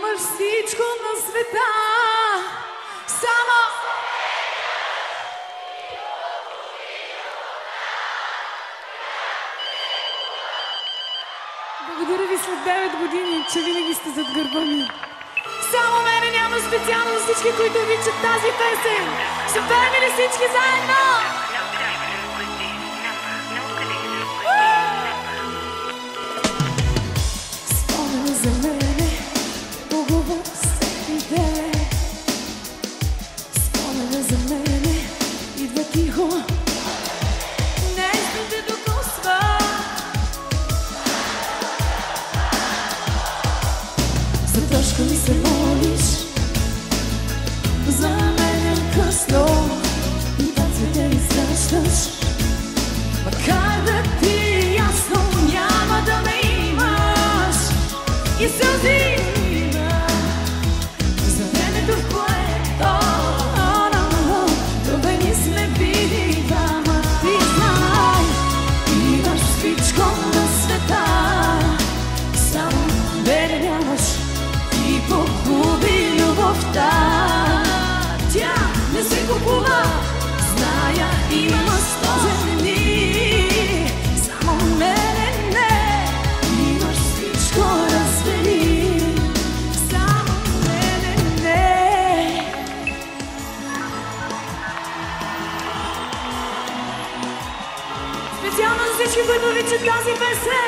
имаш всичко на света. Само благодаря ви след 9 години, че винаги сте зад гърба ми. Само мене няма, специално за всички, които обичат тази песен. Ще пеем ли всички заедно? Спомени за мене, поговор всеки ден. Спомени за мене, идва тихо, нещо те докосва. За трошка ми се молиш, за мен е късно и да цвете изграждаш. Макар да ти е ясно, няма да ме имаш и сълзи има за времето, в което ровени сме били двама. Ти знай, имаш всичко на света, само мене нямаш и погуби любовта. Тя не се купува, зная, има 100 жени, само мене не. Имаш всичко, развели, само мене не. Специално за всички, които обичат тази песен.